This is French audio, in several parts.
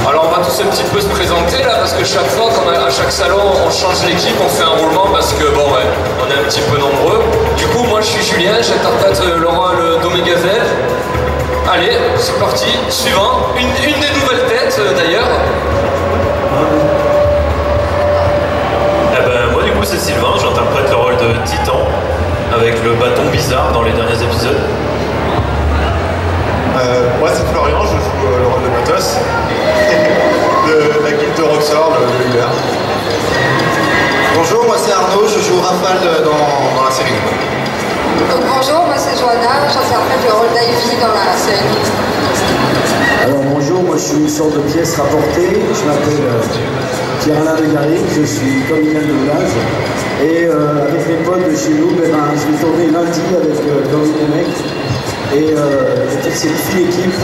Alors on va tous un petit peu se présenter là parce que chaque fois, comme à chaque salon, on change l'équipe, on fait un roulement parce que bon ouais, on est un petit peu nombreux. Du coup moi je suis Julien, j'interprète le rôle d'Omega Z. Allez, c'est parti, suivant, une des nouvelles têtes d'ailleurs. Eh ben moi du coup c'est Sylvain, j'interprète le rôle de Titan avec le bâton bizarre dans les derniers épisodes. Moi c'est Florian, je joue le rôle de Matos, de la guilde de Roxor, le leader. Bonjour, moi c'est Arnaud, je joue Rafale dans la série. Donc bonjour, moi c'est Johanna, j'interprète le rôle d'Ivy dans la série. Alors bonjour, moi je suis une sorte de pièce rapportée, je m'appelle Pierre-Alain de Garrigue, je suis comédien de doublage et avec les potes de chez nous, je vais tourner lundi avec Dominique Nemec et c'est une fine équipe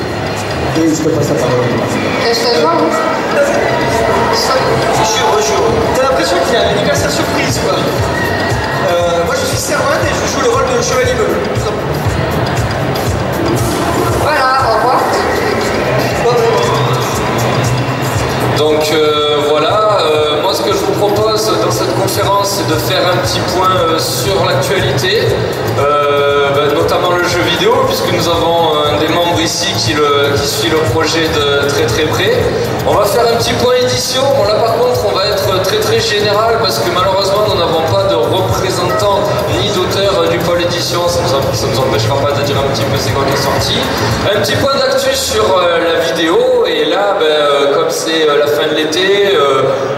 et je te passe la parole. Je te vois, Je suis heureux. T'as l'impression qu'il y a un anniversaire surprise quoi. Moi je suis Servan et je joue le rôle de Chevalier Bleu. Voilà, au revoir. Donc voilà, moi ce que je vous propose dans cette conférence c'est de faire un petit point sur l'actualité, notamment le jeu vidéo, puisque nous avons un des membres ici qui suit le projet de très très près. On va faire un petit point édition, bon là par contre on va être très très général parce que malheureusement nous n'avons pas de représentant ni d'auteur du pôle édition, ça nous empêchera pas de dire un petit peu c'est quoi qui est sorti. Un petit point d'actu sur la vidéo, et là comme c'est la fin de l'été,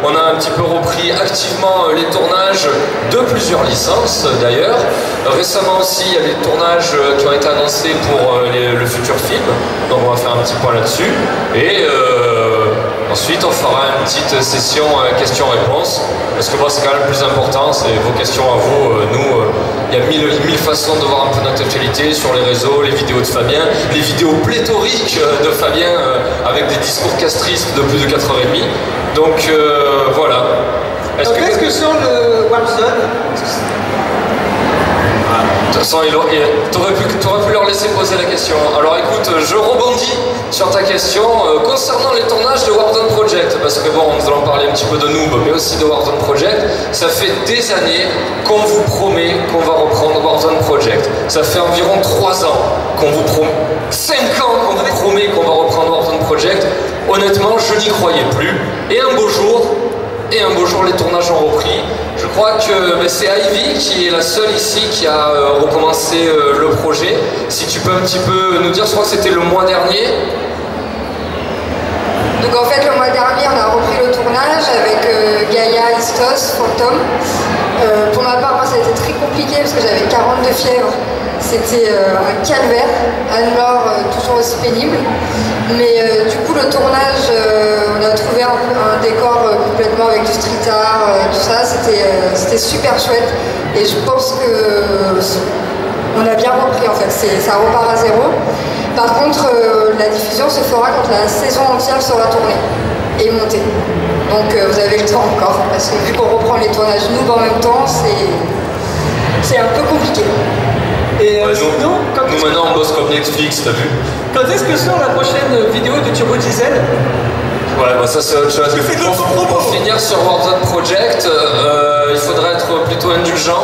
on a un petit peu repris activement les tournages de plusieurs licences d'ailleurs. Récemment aussi il y a des tournages qui ont été annoncés pour le futur film, donc on va faire un petit point là-dessus. Et ensuite on fera une petite session questions-réponses, parce que moi c'est quand même le plus important, c'est vos questions à vous. Il y a mille façons de voir un peu notre actualité sur les réseaux, les vidéos de Fabien, les vidéos pléthoriques de Fabien avec des discours castristes de plus de 4h30. Donc voilà. Est-ce que sur le Warzone, de toute façon, t'aurais pu leur laisser poser la question. Alors écoute, je rebondis sur ta question concernant les tournages de Warzone Project, parce que bon, nous allons parler un petit peu de Noob, mais aussi de Warzone Project. Ça fait des années qu'on vous promet qu'on va reprendre Warzone Project. Ça fait environ 3 ans qu'on vous promet, 5 ans qu'on vous promet qu'on va reprendre Warzone Project. Honnêtement, je n'y croyais plus. Et un beau jour, les tournages ont repris. Je crois que c'est Ivy qui est la seule ici qui a recommencé le projet. Si tu peux un petit peu nous dire, je crois que c'était le mois dernier. Donc en fait le mois dernier on a repris le tournage avec Gaïa, Istos, Phantom. Pour ma part, moi ça a été très compliqué parce que j'avais 42 fièvres. C'était un calvaire, Anne-Laure toujours aussi pénible. Mais du coup le tournage, on a trouvé un décor complètement avec du street art, tout ça, c'était super chouette. Et je pense que on a bien repris en fait, ça repart à zéro. Par contre, la diffusion se fera quand la saison entière sera tournée et montée. Donc vous avez le temps encore, parce que vu qu'on reprend les tournages nous en même temps, c'est un peu compliqué. et sinon, Nous maintenant on bosse comme Netflix, t'as vu? quand est-ce que sort la prochaine vidéo de Turbo Diesel? Ouais, bah ça c'est autre chose. Pour finir sur Warzone Project, il faudrait être plutôt indulgent.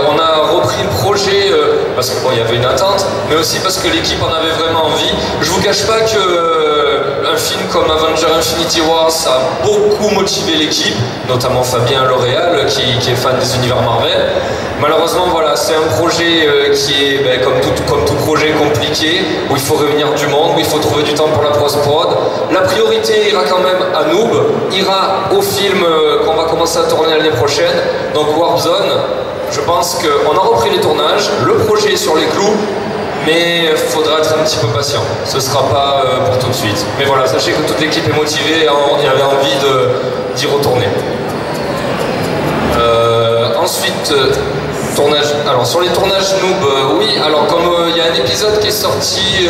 On a repris le projet parce que bon, il y avait une attente, mais aussi parce que l'équipe en avait vraiment envie. Je vous cache pas que un film comme Avenger Infinity War, ça a beaucoup motivé l'équipe, notamment Fabien L'Oréal qui est fan des univers Marvel. Malheureusement, voilà, c'est un projet qui est comme tout projet compliqué, où il faut réunir du monde, où il faut trouver du temps pour la post-prod. La priorité ira quand même à Noob, ira au film qu'on va commencer à tourner l'année prochaine. Donc Warzone, je pense qu'on a repris les tournages, le projet est sur les clous, mais il faudra être un petit peu patient. Ce ne sera pas pour tout de suite. Mais voilà, sachez que toute l'équipe est motivée et avait envie d'y retourner. Ensuite, tournage. Alors sur les tournages Noob, oui, alors comme il y a un épisode qui est sorti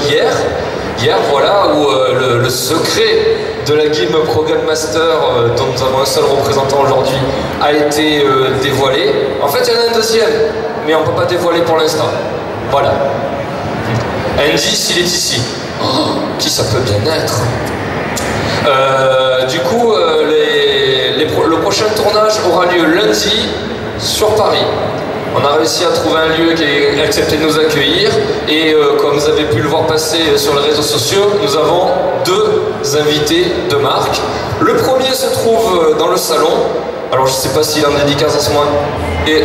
hier, voilà, où le secret de la Game Pro Master, dont nous avons un seul représentant aujourd'hui, a été dévoilé. En fait, il y en a un deuxième, mais on ne peut pas dévoiler pour l'instant. Voilà. Andy, s'il est ici. Oh, qui ça peut bien être? Du coup, le prochain tournage aura lieu lundi sur Paris. On a réussi à trouver un lieu qui a accepté de nous accueillir et comme vous avez pu le voir passer sur les réseaux sociaux, nous avons 2 invités de marque. Le premier se trouve dans le salon. Alors je ne sais pas s'il en dédicace à ce moment. Et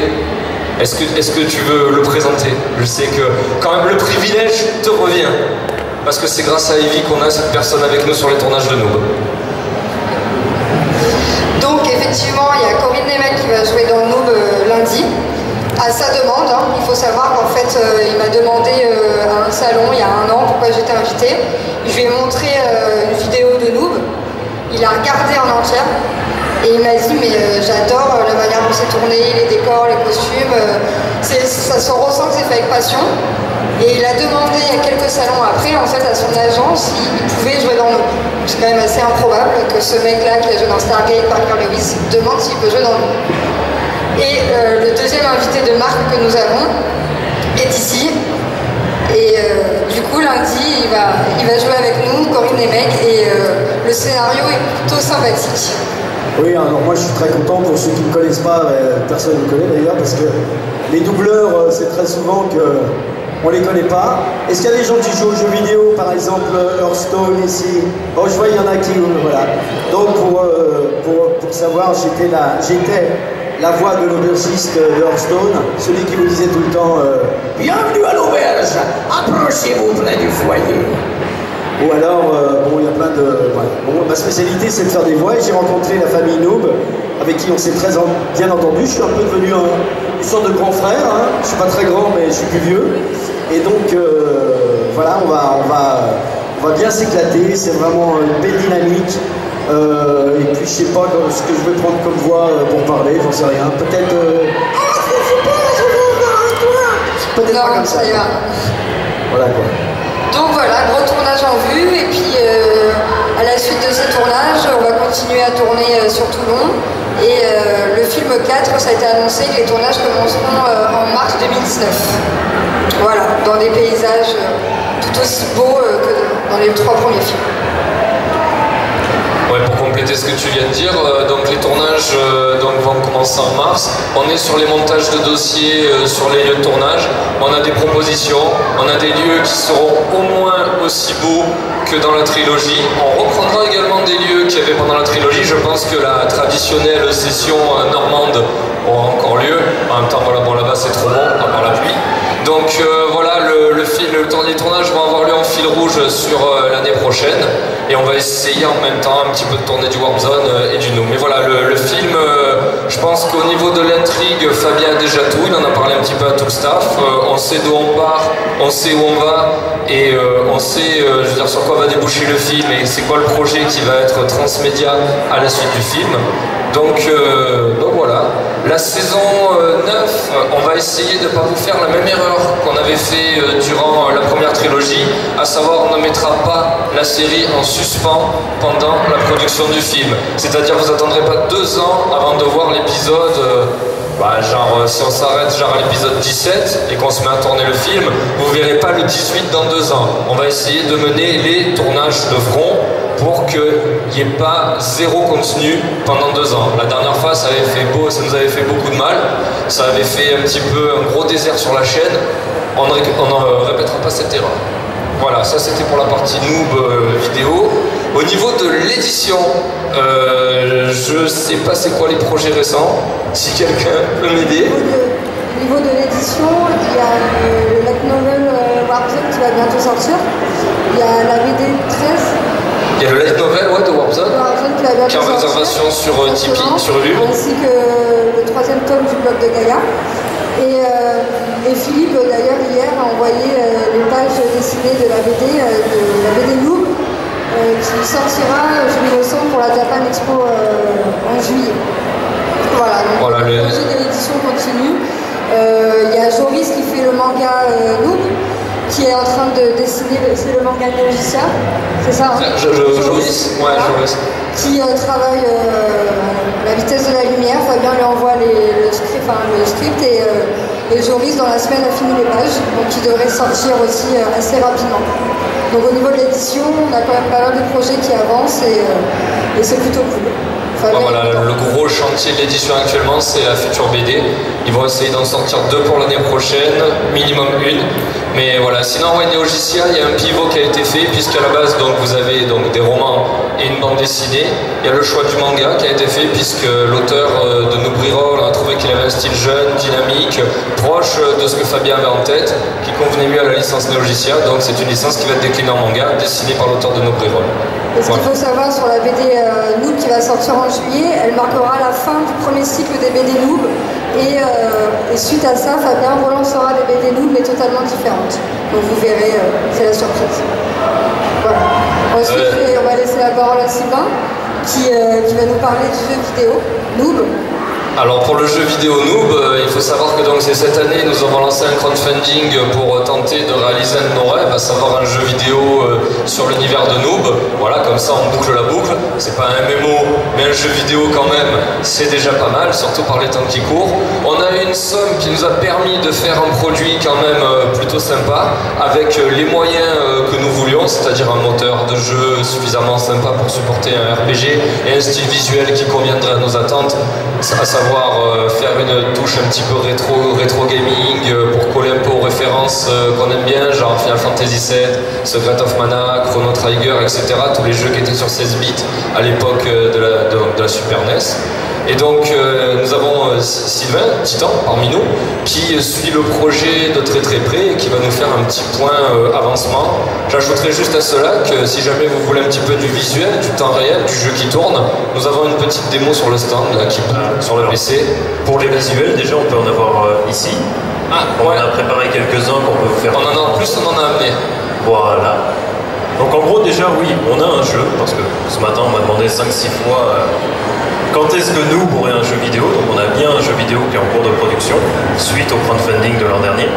est-ce que tu veux le présenter? Je sais que quand même le privilège te revient. Parce que c'est grâce à Evie qu'on a cette personne avec nous sur les tournages de Noob. Donc effectivement, il y a Corinne Nemec qui va jouer dans Noob lundi. À sa demande, hein. Il faut savoir qu'en fait, il m'a demandé à un salon il y a 1 an pourquoi j'étais invitée. Je lui ai montré une vidéo de Noob. Il a regardé en entière. Et il m'a dit, mais j'adore la manière dont c'est tourné, les décors, les costumes. Ça se ressent que c'est fait avec passion. Et il a demandé il y a quelques salons après, en fait, à son agent s'il pouvait jouer dans Noob. C'est quand même assez improbable que ce mec-là qui a joué dans Stargate, Parker Lewis, demande s'il peut jouer dans Noob. Et le deuxième invité de marque que nous avons est ici. Et du coup, lundi, il va jouer avec nous, Corinne Nemec, et le scénario est plutôt sympathique. Oui, alors moi je suis très content pour ceux qui ne me connaissent pas, personne ne me connaît d'ailleurs, parce que les doubleurs, c'est très souvent qu'on ne les connaît pas. Est-ce qu'il y a des gens qui jouent aux jeux vidéo, par exemple Hearthstone ici? Oh, je vois, il y en a qui, voilà. Donc pour savoir, j'étais la voix de l'aubergiste de Hearthstone, celui qui vous disait tout le temps bienvenue à l'auberge, approchez-vous près du foyer. Ou alors, bon, il y a plein de... Voilà. Bon, ma spécialité, c'est de faire des voix et j'ai rencontré la famille Noob, avec qui on s'est très bien entendu. Je suis un peu devenu une sorte de grand frère. Hein. Je suis pas très grand, mais je suis plus vieux. Et donc, voilà, on va bien s'éclater. C'est vraiment une belle dynamique. Et puis, je sais pas ce que je vais prendre comme voix pour parler, j'en sais rien. Peut-être... Peut-être pas comme ça. Voilà quoi. Donc voilà, gros tournage en vue, et puis à la suite de ces tournages, on va continuer à tourner sur Toulon. Et le film 4, ça a été annoncé que les tournages commenceront en mars 2019. Voilà, dans des paysages tout aussi beaux que dans les 3 premiers films. Ouais, pour compléter ce que tu viens de dire, donc les tournages vont commencer en mars. On est sur les montages de dossiers sur les lieux de tournage. On a des propositions, on a des lieux qui seront au moins aussi beaux que dans la trilogie. On reprendra également des lieux qu'il y avait pendant la trilogie. Je pense que la traditionnelle session normande aura encore lieu. En même temps, voilà, bon, là-bas c'est trop bon, à part la pluie. Donc voilà, les tournages vont avoir lieu en fil rouge sur l'année prochaine. Et on va essayer en même temps un petit peu de tourner du Warp Zone et du Noob. Mais voilà, le film, je pense qu'au niveau de l'intrigue, Fabien a déjà tout. Il en a parlé un petit peu à tout le staff. On sait d'où on part, on sait où on va. Et on sait, je veux dire, sur quoi va déboucher le film. Et c'est quoi le projet qui va être transmédia à la suite du film. Donc voilà, la saison 9, on va essayer de ne pas vous faire la même erreur qu'on avait fait durant la première trilogie, à savoir on ne mettra pas la série en suspens pendant la production du film. C'est-à-dire vous n'attendrez pas 2 ans avant de voir l'épisode, si on s'arrête genre à l'épisode 17 et qu'on se met à tourner le film, vous ne verrez pas le 18 dans 2 ans. On va essayer de mener les tournages de front pour qu'il n'y ait pas 0 contenu pendant 2 ans. La dernière fois, ça nous avait fait beaucoup de mal. Ça avait fait un petit peu un gros désert sur la chaîne. On ne répétera pas cette erreur. Voilà, ça c'était pour la partie Noob vidéo. Au niveau de l'édition, je sais pas c'est quoi les projets récents. Si quelqu'un peut m'aider. Au niveau de l'édition, il y a le light novel Warp Zone qui va bientôt sortir. Il y a la BD 13. Il y a le light novel de Warp Zone qui est en réservation sur Tipeee, sur Ulule. Ainsi que le 3e tome du blog de Gaïa. Et Philippe, d'ailleurs, hier, a envoyé les pages dessinées de la BD Noob, qui sortira, je me sens, pour la Japan Expo en juillet. Voilà, donc le projet de l'édition continue. Il y a Joris qui fait le manga Noob, qui est en train de dessiner, c'est le manga Neogicia, c'est ça hein Joris, ouais, Joris. Qui travaille à la vitesse de la lumière. Fabien lui envoie le script et Et Joris, dans la semaine, a fini les pages, donc il devrait sortir aussi assez rapidement. Donc au niveau de l'édition, on a quand même pas mal de projets qui avancent et c'est plutôt cool. Bon, voilà, le gros chantier de l'édition actuellement, c'est la future BD. Ils vont essayer d'en sortir 2 pour l'année prochaine, minimum 1. Mais voilà, sinon, ouais, Neo Geesia, il y a un pivot qui a été fait, puisqu'à la base, donc, vous avez donc, des romans et une bande dessinée. Il y a le choix du manga qui a été fait, puisque l'auteur de Noubrirol a trouvé qu'il avait un style jeune, dynamique, proche de ce que Fabien avait en tête, qui convenait mieux à la licence Neo Geesia. Donc c'est une licence qui va être déclinée en manga, dessinée par l'auteur de Noubrirol. Et ce qu'il faut savoir sur la BD Noob qui va sortir en juillet, elle marquera la fin du premier cycle des BD Noob. Et suite à ça, Fabien relancera des BD Noob mais totalement différentes. Donc vous verrez, c'est la surprise. Voilà. Ensuite, on va laisser la parole à Sylvain qui va nous parler du jeu vidéo Noob. Alors pour le jeu vidéo Noob, il faut savoir que donc c'est cette année nous avons lancé un crowdfunding pour tenter de réaliser un de nos rêves, à savoir un jeu vidéo sur l'univers de Noob. Voilà, comme ça on boucle la boucle. C'est pas un MMO, mais un jeu vidéo quand même, c'est déjà pas mal, surtout par les temps qui courent. On a eu une somme qui nous a permis de faire un produit quand même plutôt sympa, avec les moyens que nous voulions, c'est-à-dire un moteur de jeu suffisamment sympa pour supporter un RPG et un style visuel qui conviendrait à nos attentes, à savoir faire une touche un petit peu rétro gaming pour coller un peu aux références qu'on aime bien, genre Final Fantasy VII, Secret of Mana, Chrono Trigger, etc. Tous les jeux qui étaient sur 16 bits à l'époque de la Super NES. Et donc nous avons Sylvain, Titan, parmi nous, qui suit le projet de très très près et qui va nous faire un petit point avancement. J'ajouterai juste à cela que si jamais vous voulez un petit peu du visuel, du temps réel, du jeu qui tourne, nous avons une petite démo sur le stand là, qui sur le PC. Pour les visuels, déjà on peut en avoir ici. On Ouais. en a préparé quelques-uns qu'on peut vous faire. On en a en plus, on en a amené. Voilà. Donc en gros déjà oui, on a un jeu, parce que ce matin on m'a demandé 5-6 fois quand est-ce que nous aurait un jeu vidéo. Donc on a bien un jeu vidéo qui est en cours de production, suite au crowdfunding de l'an dernier.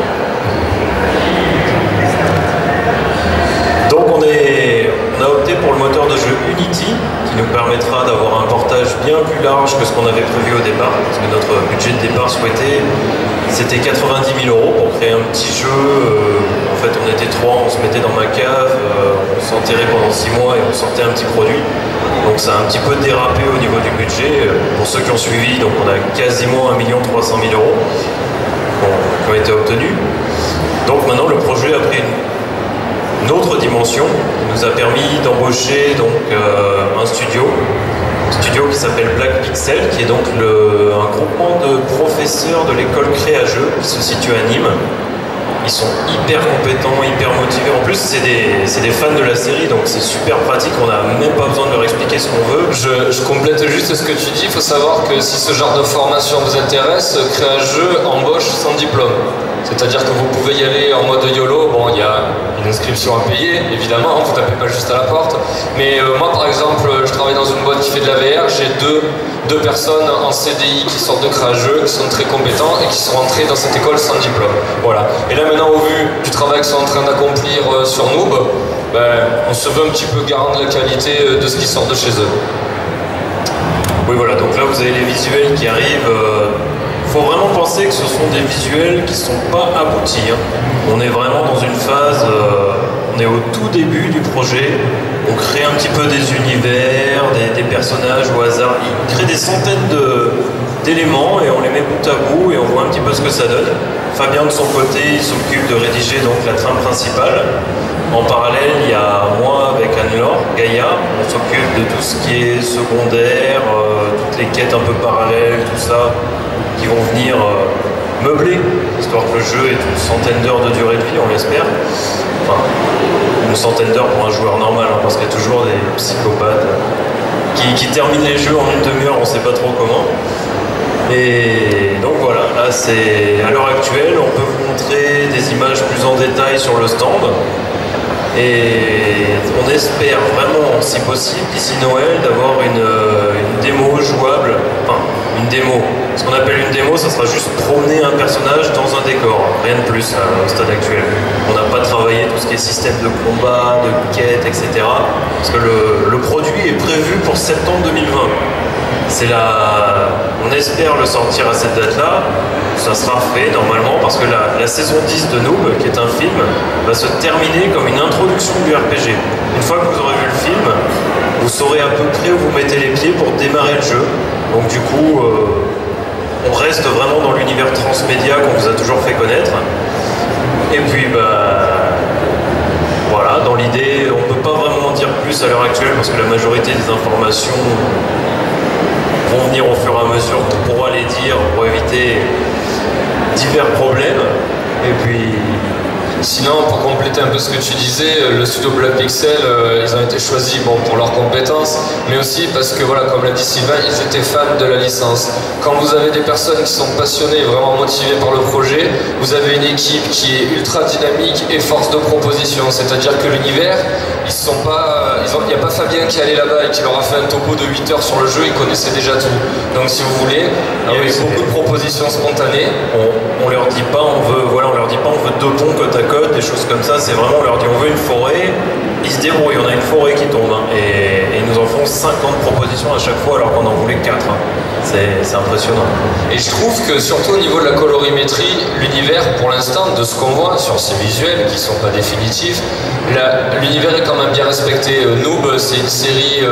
Donc on a opté pour le moteur de jeu Unity, qui nous permettra d'avoir un portage bien plus large que ce qu'on avait prévu au départ, parce que notre budget de départ souhaité, c'était 90 000 € pour créer un petit jeu. En fait, on était 3, on se mettait dans ma cave, on s'enterrait pendant 6 mois et on sortait un petit produit. Donc ça a un petit peu dérapé au niveau du budget. Pour ceux qui ont suivi, donc on a quasiment 1 300 000 € qui ont été obtenus. Donc maintenant, le projet a pris une autre dimension, qui nous a permis d'embaucher donc un studio qui s'appelle Black Pixel, qui est donc un groupement de professeurs de l'école Créageux qui se situe à Nîmes. Ils sont hyper compétents, hyper motivés. En plus, c'est des fans de la série, donc c'est super pratique. On n'a même pas besoin de leur expliquer ce qu'on veut. Je complète juste ce que tu dis. Il faut savoir que si ce genre de formation vous intéresse, Créageux embauche sans diplôme. C'est-à-dire que vous pouvez y aller en mode YOLO. Bon, il y a une inscription à payer, évidemment, vous ne tapez pas juste à la porte. Mais moi, par exemple, je travaille dans une boîte qui fait de la VR. J'ai deux personnes en CDI qui sortent de Créageux, qui sont très compétents et qui sont rentrés dans cette école sans diplôme. Voilà. Et là, maintenant, au vu du travail qu'ils sont en train d'accomplir sur Noob, on se veut un petit peu garant de la qualité de ce qui sort de chez eux. Oui, voilà. Donc là, vous avez les visuels qui arrivent. Il faut vraiment penser que ce sont des visuels qui ne sont pas aboutis. On est vraiment dans une phase, on est au tout début du projet, on crée un petit peu des univers, des personnages au hasard, il crée des centaines d'éléments et on les met bout à bout et on voit un petit peu ce que ça donne. Fabien de son côté, il s'occupe de rédiger donc la trame principale. En parallèle, il y a moi avec Anne-Laure, Gaïa, on s'occupe de tout ce qui est secondaire, toutes les quêtes un peu parallèles, tout ça, qui vont venir meubler, histoire que le jeu ait une centaine d'heures de durée de vie, on l'espère. Enfin, une centaine d'heures pour un joueur normal, parce qu'il y a toujours des psychopathes qui terminent les jeux en une demi-heure, on ne sait pas trop comment. Et donc voilà, là c'est à l'heure actuelle, on peut vous montrer des images plus en détail sur le stand. Et on espère vraiment, si possible, d'ici Noël, d'avoir une démo jouable, enfin une démo. Ce qu'on appelle une démo, ça sera juste promener un personnage dans un décor, rien de plus au stade actuel. On n'a pas travaillé tout ce qui est système de combat, de quête, etc. Parce que le produit est prévu pour septembre 2020. On espère le sortir à cette date-là. Ça sera fait normalement parce que la saison 10 de Noob, qui est un film, va se terminer comme une introduction du RPG. Une fois que vous aurez vu le film, vous saurez à peu près où vous mettez les pieds pour démarrer le jeu. Donc du coup, on reste vraiment dans l'univers transmédia qu'on vous a toujours fait connaître. Et puis, voilà, dans l'idée, on ne peut pas vraiment en dire plus à l'heure actuelle parce que la majorité des informations vont venir au fur et à mesure qu'on pourra les dire pour éviter divers problèmes. Et puis... Sinon, pour compléter un peu ce que tu disais, le studio Black Pixel, ils ont été choisis pour leurs compétences, mais aussi parce que, voilà, comme l'a dit Sylvain, ils étaient fans de la licence. Quand vous avez des personnes qui sont passionnées et vraiment motivées par le projet, vous avez une équipe qui est ultra dynamique et force de proposition. C'est-à-dire que l'univers, il n'y a pas Fabien qui est allé là-bas et qui leur a fait un topo de 8 heures sur le jeu, ils connaissaient déjà tout. Donc si vous voulez, il y avait beaucoup de propositions spontanées. On leur dit pas on veut 2 ponts côte à côte, des choses comme ça, c'est vraiment on leur dit on veut une forêt, ils se débrouillent, on a une forêt qui tombe et ils nous en font 50 propositions à chaque fois alors qu'on en voulait 4. C'est impressionnant. Et je trouve que surtout au niveau de la colorimétrie, l'univers pour l'instant, de ce qu'on voit sur ces visuels qui ne sont pas définitifs, l'univers est quand même bien respecté. Noob, c'est une série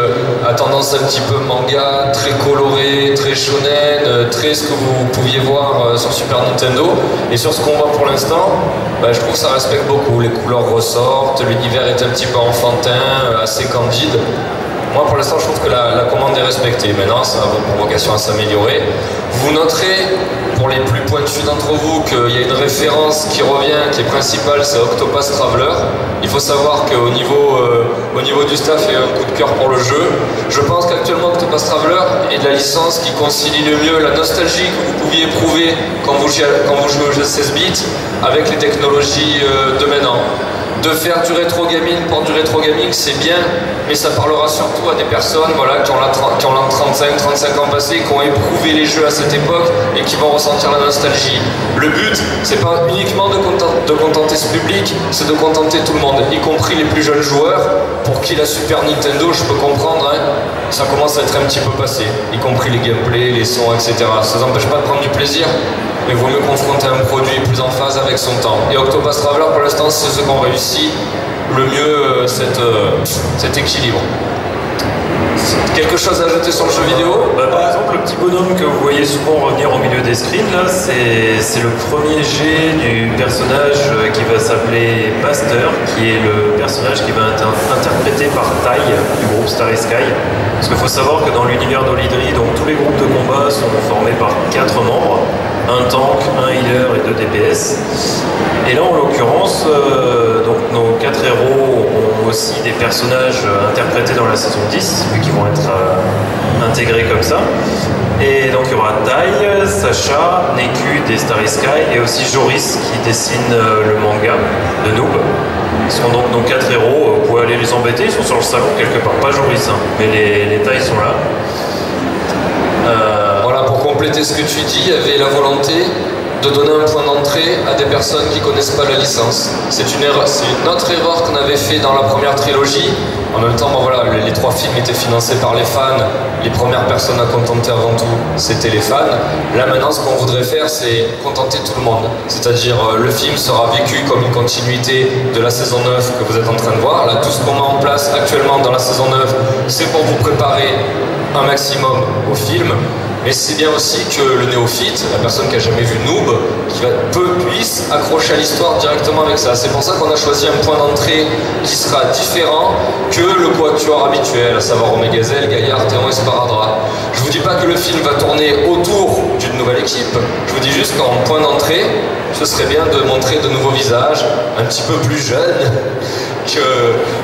à tendance un petit peu manga, très colorée, très shonen, très ce que vous pouviez voir sur Super Nintendo. Et sur ce qu'on voit pour l'instant, je trouve que ça respecte beaucoup. Les couleurs ressortent, l'univers est un petit peu enfantin, assez candide. Moi, pour l'instant, je trouve que la commande est respectée. Maintenant, ça a pour vocation à s'améliorer. Vous noterez, pour les plus pointus d'entre vous, qu'il y a une référence qui revient, qui est principale, c'est Octopus Traveler. Il faut savoir qu'au niveau du staff, il y a un coup de cœur pour le jeu. Je pense qu'actuellement, Octopus Traveler est de la licence qui concilie le mieux la nostalgie que vous pouviez éprouver quand vous jouez au jeu 16 bits avec les technologies de maintenant. De faire du rétro gaming pour du rétro gaming, c'est bien, mais ça parlera surtout à des personnes qui ont 35 ans passés, qui ont éprouvé les jeux à cette époque et qui vont ressentir la nostalgie. Le but, c'est pas uniquement de contenter ce public, c'est de contenter tout le monde, y compris les plus jeunes joueurs, pour qui la Super Nintendo, je peux comprendre, ça commence à être un petit peu passé, y compris les gameplays, les sons, etc. Ça ne empêche pas de prendre du plaisir, mais il vaut mieux confronter un produit plus en phase avec son temps. Et Octopus Traveler, pour l'instant, c'est ce qu'on réussit le mieux, cet équilibre. Quelque chose à ajouter sur le jeu vidéo? Par exemple, le petit bonhomme que vous voyez souvent revenir au milieu des screens, là, c'est le premier jet du personnage qui va s'appeler Buster, qui est le personnage qui va être interprété par Tai du groupe Starry Sky. Parce qu'il faut savoir que dans l'univers d'Olidri, donc tous les groupes de combat sont formés par 4 membres, un tank, un healer et 2 DPS. Et là, en l'occurrence, donc nos 4 héros ont aussi des personnages interprétés dans la saison 10, vu qu'ils vont être intégrés comme ça. Et donc il y aura Tai, Sacha, Neku des Starry Sky et aussi Joris qui dessine le manga de Noob. Ce sont donc nos 4 héros, vous pouvez aller les embêter, ils sont sur le salon quelque part, pas Joris, mais les Tai sont là. Voilà, pour compléter ce que tu dis, il y avait la volonté de donner un point d'entrée à des personnes qui ne connaissent pas la licence. C'est une autre erreur qu'on avait fait dans la première trilogie. En même temps, voilà, les 3 films étaient financés par les fans. Les premières personnes à contenter avant tout, c'était les fans. Là maintenant, ce qu'on voudrait faire, c'est contenter tout le monde. C'est-à-dire, le film sera vécu comme une continuité de la saison 9 que vous êtes en train de voir. Là, tout ce qu'on met en place actuellement dans la saison 9, c'est pour vous préparer un maximum au film. Mais c'est bien aussi que le néophyte, la personne qui n'a jamais vu Noob, puisse accrocher à l'histoire directement avec ça. C'est pour ça qu'on a choisi un point d'entrée qui sera différent que le quatuor habituel, à savoir Omegazel, Gaillard, Théon et Sparadra. Je ne vous dis pas que le film va tourner autour d'une nouvelle équipe, je vous dis juste qu'en point d'entrée, ce serait bien de montrer de nouveaux visages, un petit peu plus jeunes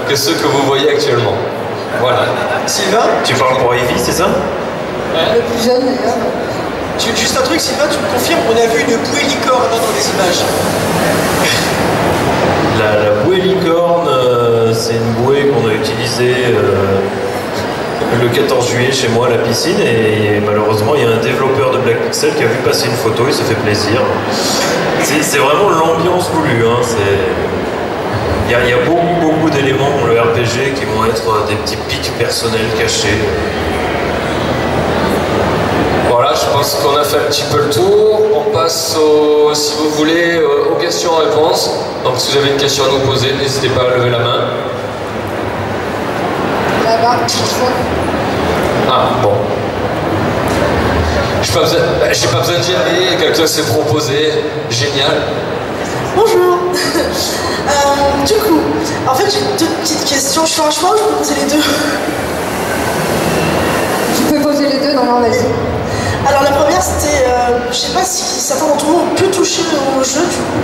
que ceux que vous voyez actuellement. Voilà. Sylvain? Tu parles pour Ivy, c'est ça? Le plus jeune d'ailleurs. Juste un truc, Sylvain, tu me confirmes, on a vu une bouée licorne dans les images. La bouée licorne, c'est une bouée qu'on a utilisée le 14 juillet chez moi à la piscine et malheureusement il y a un développeur de Black Pixel qui a vu passer une photo, il se fait plaisir. C'est vraiment l'ambiance voulue. Il y a beaucoup d'éléments dans le RPG qui vont être des petits pics personnels cachés. Voilà, je pense qu'on a fait un petit peu le tour. On passe, si vous voulez, aux questions-réponses. Donc si vous avez une question à nous poser, n'hésitez pas à lever la main. Là-bas, Ah, bon. J'ai pas besoin d'y aller, quelqu'un s'est proposé. Génial. Bonjour. Du coup, en fait, j'ai deux petites questions. Je fais un choix ou je peux poser les deux? Tu peux poser les deux, non, vas-y. Alors la première, c'était, je sais pas si certains d'entre vous ont pu toucher au jeu du coup,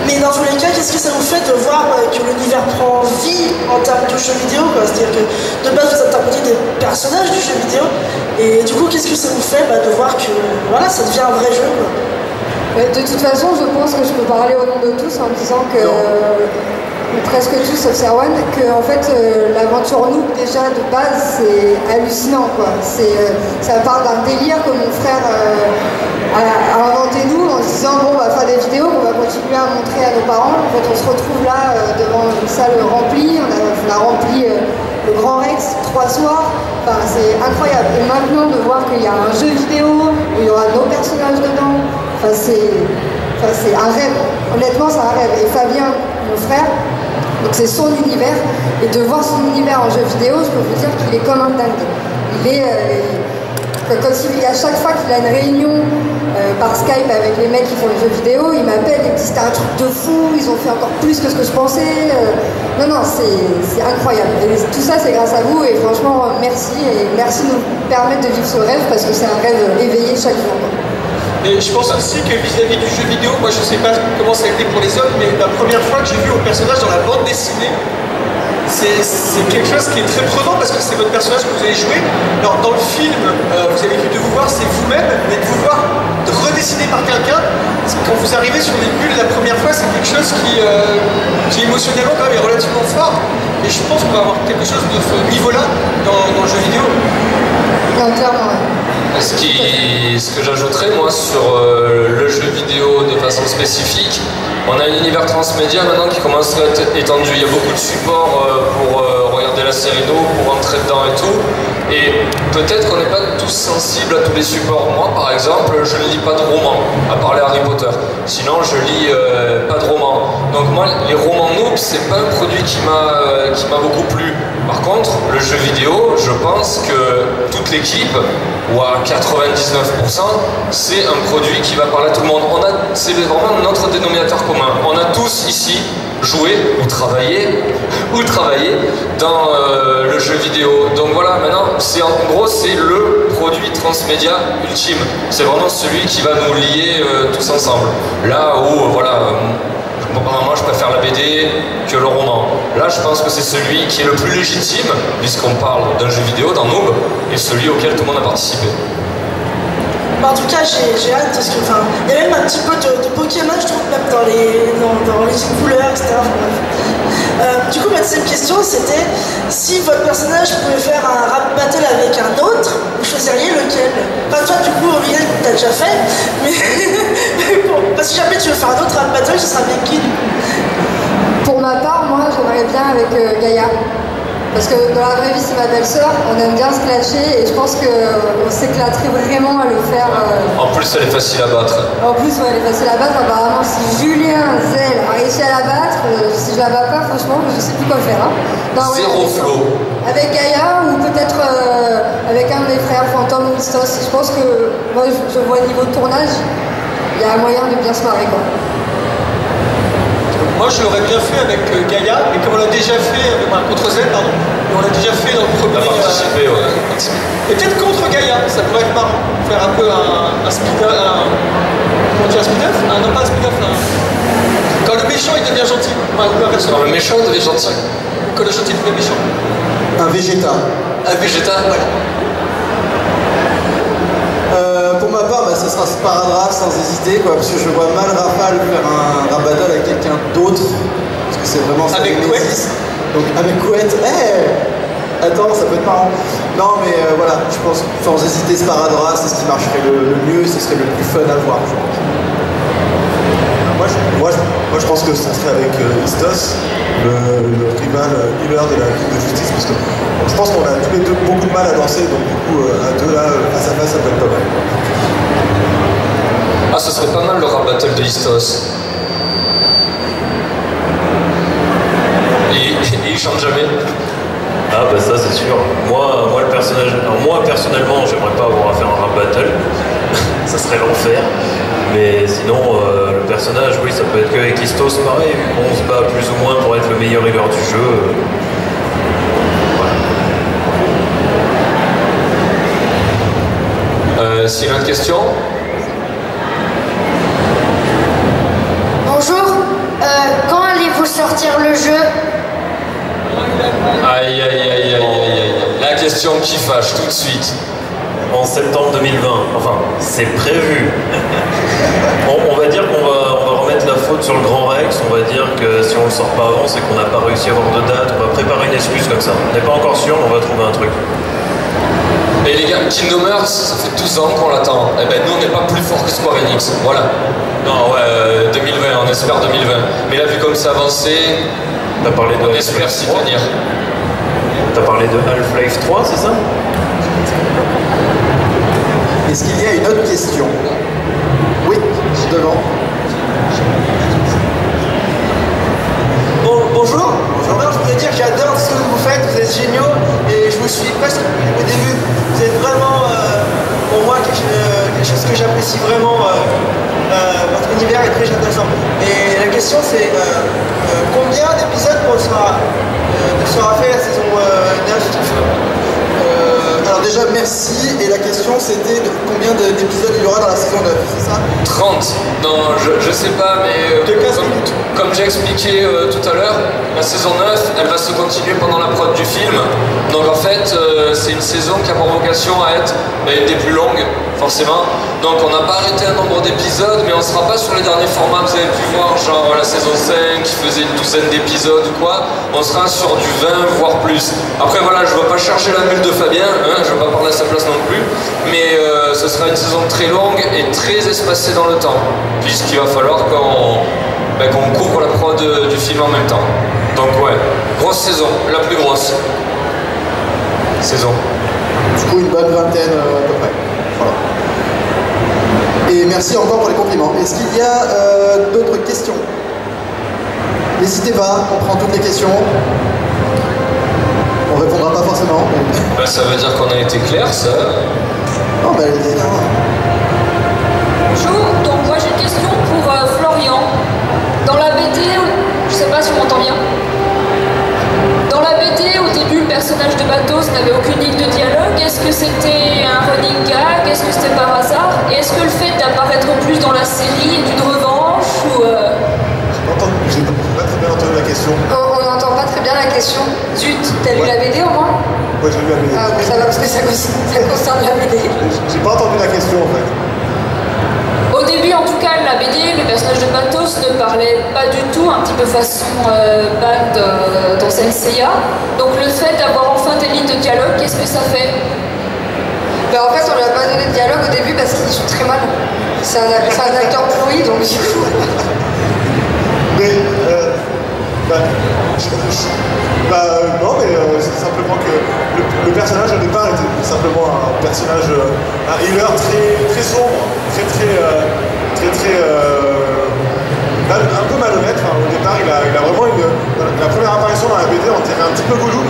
mais dans tous les cas, qu'est-ce que ça vous fait de voir que l'univers prend vie en termes de jeux vidéo, quoi? C'est-à-dire que de base vous interprétez des personnages du jeu vidéo, et du coup, qu'est-ce que ça vous fait de voir que voilà, ça devient un vrai jeu, quoi? De toute façon, je pense que je peux parler au nom de tous en disant que, presque tous sauf Serwan, que en fait l'aventure Noob déjà de base c'est hallucinant quoi. Ça part d'un délire que mon frère a inventé nous en se disant bon on va faire des vidéos qu'on va continuer à montrer à nos parents. En fait on se retrouve là devant une salle remplie, on a rempli le Grand Rex 3 soirs, enfin, c'est incroyable. Et maintenant de voir qu'il y a un jeu vidéo où il y aura nos personnages dedans, enfin, c'est un rêve, honnêtement c'est un rêve. Et Fabien, mon frère, donc c'est son univers, et de voir son univers en jeu vidéo, je peux vous dire qu'il est comme un dingue. À chaque fois qu'il a une réunion par Skype avec les mecs qui font les jeux vidéo, il m'appelle et me dit c'était un truc de fou, ils ont fait encore plus que ce que je pensais. Non, c'est incroyable. Et tout ça c'est grâce à vous et franchement merci, et merci de nous permettre de vivre ce rêve parce que c'est un rêve éveillé chaque jour. Et je pense aussi que vis-à-vis du jeu vidéo, moi je sais pas comment ça a été pour les hommes, mais la première fois que j'ai vu vos personnages dans la bande dessinée, c'est quelque chose qui est très prenant parce que c'est votre personnage que vous allez jouer. Alors dans le film, vous avez vu de vous voir, c'est vous-même, mais de vous voir redessiné par quelqu'un, quand vous arrivez sur les bulles la première fois, c'est quelque chose qui émotionnellement quand même est relativement fort. Et je pense qu'on va avoir quelque chose de ce niveau-là dans le jeu vidéo. Non, clairement, ouais. Ce que j'ajouterais moi sur le jeu vidéo de façon spécifique, on a un univers transmédia maintenant qui commence à être étendu. Il y a beaucoup de supports pour regarder la série d'eau, pour rentrer dedans et tout. Et peut-être qu'on n'est pas tous sensibles à tous les supports. Moi par exemple, je ne lis pas de romans, à part les Harry Potter. Sinon je lis pas de romans. Donc moi les romans Noob, c'est pas un produit qui m'a beaucoup plu. Par contre, le jeu vidéo, je pense que toute l'équipe, ou à 99%, c'est un produit qui va parler à tout le monde. C'est vraiment notre dénominateur commun. On a tous ici joué ou travaillé dans le jeu vidéo. Donc voilà, maintenant, en gros, c'est le produit transmédia ultime. C'est vraiment celui qui va nous lier tous ensemble. Là où, voilà... Apparemment, je préfère la BD que le roman. Là, je pense que c'est celui qui est le plus légitime, puisqu'on parle d'un jeu vidéo, d'un Noob, et celui auquel tout le monde a participé. En tout cas, j'ai hâte parce que, il y a même un petit peu de Pokémon, je trouve, même dans les couleurs, etc. Du coup, ma deuxième question, c'était si votre personnage pouvait faire un rap battle avec un autre, vous choisiriez lequel? Pas toi, du coup, Aurélien, t'as déjà fait, mais parce que jamais tu veux faire un autre rap battle, ce sera avec qui, du coup? Pour ma part, moi, j'aimerais bien avec Gaïa. Parce que dans la vraie vie, c'est ma belle-sœur, on aime bien se clasher et je pense qu'on s'éclaterait vraiment à le faire. En plus, elle est facile à battre. En plus, ouais, elle est facile à battre. Apparemment, si Julien Zell a réussi à la battre, si je la bats pas, franchement, je sais plus quoi faire. Hein. Non, Zéro flow. Avec Gaïa ou peut-être avec un de mes frères, Fantôme ou Istos. Je pense que moi, je vois au niveau de tournage, il y a moyen de bien se marrer, quoi. Moi, je l'aurais bien fait avec Gaïa, mais comme on l'a déjà fait, contre Z, pardon, mais on l'a déjà fait dans le premier... participé, ouais. Et peut-être contre Gaïa, ça pourrait être marrant. Faire un peu un speed-off, comment dire, un speed-off? Non, pas un speed-off, quand le méchant il devient gentil. Ou l'inverse. Quand le méchant devient gentil. Quand le gentil devient méchant. Un Vegeta. Un Vegeta, ouais. Pour ma part, ça sera Sparadrap sans hésiter, quoi, parce que je vois mal Rafale faire un rap battle avec quelqu'un d'autre, parce que c'est vraiment ça. Avec Couette. Donc avec Couette, attends, ça peut être marrant. Non mais voilà, je pense sans hésiter Sparadrap, c'est ce qui marcherait le mieux, ce serait le plus fun à voir, je pense. Moi je pense que ça serait avec Istos, le rival leader de la Ligue de Justice, parce qu'on je pense qu'on a tous les deux beaucoup de mal à danser, donc du coup, à deux là, face à face, ça peut être pas mal. Ah, ce serait pas mal le rap battle de Istos. Et il chante jamais. Ah bah ça c'est sûr. Moi le personnage. Alors moi personnellement j'aimerais pas avoir à faire un rap battle. Ça serait l'enfer. Mais sinon le personnage oui ça peut être qu'avec Istos pareil, vu qu'on se bat plus ou moins pour être le meilleur healer du jeu. Voilà. S'il y a une question. Bonjour, quand allez-vous sortir le jeu? Aïe aïe aïe aïe aïe aïe. La question qui fâche tout de suite. En septembre 2020. Enfin, c'est prévu. On va dire qu'on va remettre la faute sur le Grand Rex. On va dire que si on le sort pas avant, c'est qu'on n'a pas réussi à avoir de date. On va préparer une excuse comme ça. On n'est pas encore sûr, mais on va trouver un truc. Et les gars, Kingdom Hearts, ça fait 12 ans qu'on l'attend. Eh ben nous on n'est pas plus fort que Square Enix. Voilà. Non ouais, 2020, on espère 2020. Mais là vu comme c'est avancé, T'as parlé de on espère s'y tenir. T'as parlé de Half-Life 3, c'est ça? Est-ce qu'il y a une autre question? Oui, devant. Bonjour. Bonjour. Je voudrais dire que j'adore ce que vous faites, vous êtes géniaux et je vous suis presque au début. Vous êtes vraiment, pour moi, quelque chose que j'apprécie vraiment. Votre univers est très intéressant. Et la question c'est combien d'épisodes sera fait la saison 9? Alors déjà, merci. Et la question, c'était combien d'épisodes il y aura dans la saison 9, c'est ça? 30. Non, je sais pas, mais comme j'ai expliqué tout à l'heure, la saison 9, elle va se continuer pendant la prod du film. Donc en fait, c'est une saison qui a pour vocation à être une des plus longues, forcément. Donc on n'a pas arrêté un nombre d'épisodes, mais on ne sera pas sur les derniers formats que vous avez pu voir, genre la saison 5 qui faisait une douzaine d'épisodes ou quoi. On sera sur du 20, voire plus. Après voilà, je ne vais pas chercher la bulle de Fabien, hein, je ne vais pas parler à sa place non plus, mais ce sera une saison très longue et très espacée dans le temps, puisqu'il va falloir qu'on couvre la prod du film en même temps. Donc ouais, grosse saison, la plus grosse saison. Du coup, une bonne vingtaine à peu près. Voilà. Et merci encore pour les compliments. Est-ce qu'il y a d'autres questions? N'hésitez pas, on prend toutes les questions. On répondra pas forcément. Ben, ça veut dire qu'on a été clair, ça. Non, ben allez-y. Bonjour, donc moi j'ai une question pour Florian. Dans la BD, je sais pas si on m'entend bien. Dans la BD, au début, le personnage de Batos n'avait aucune ligne de dialogue. Est-ce que c'était un running gag? Est-ce que c'était par hasard? Et est-ce que le fait d'apparaître plus dans la série est une revanche ou J'ai pas très bien entendu la question. On n'entend pas très bien la question. Zut, t'as lu la BD au moins? Ouais, j'ai lu la BD. Ah, ça va parce que ça concerne la BD. J'ai pas entendu la question en fait. Au début, en tout cas, la BD, le personnage de Batos ne parlait pas du tout, un petit peu façon Bad dans Senseiya. Donc le fait d'avoir enfin des lignes de dialogue, qu'est-ce que ça fait? Ben, en fait, on lui a pas donné de dialogue au début parce qu'il joue très mal. C'est un acteur pourri, donc du coup... Mais, non, mais c'est simplement que le personnage au départ était simplement un personnage, un healer très sombre, un peu malhonnête. Enfin, au départ, il a vraiment la première apparition dans la BD, on dirait un petit peu Gollum.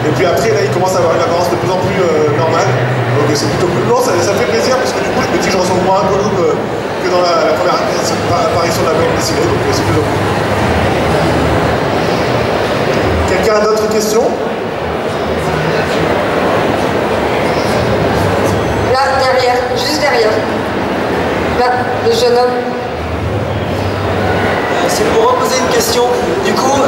Et puis après, là, il commence à avoir une apparence de plus en plus normale. Donc c'est plutôt cool. Non, ça fait plaisir parce que du coup, je me dis que je ressemble moins à Gollum que dans la première apparition de la bande dessinée. Donc c'est plutôt cool. Quelqu'un a d'autres questions? Là, derrière, juste derrière. Là, le jeune homme. C'est pour reposer une question. Du coup,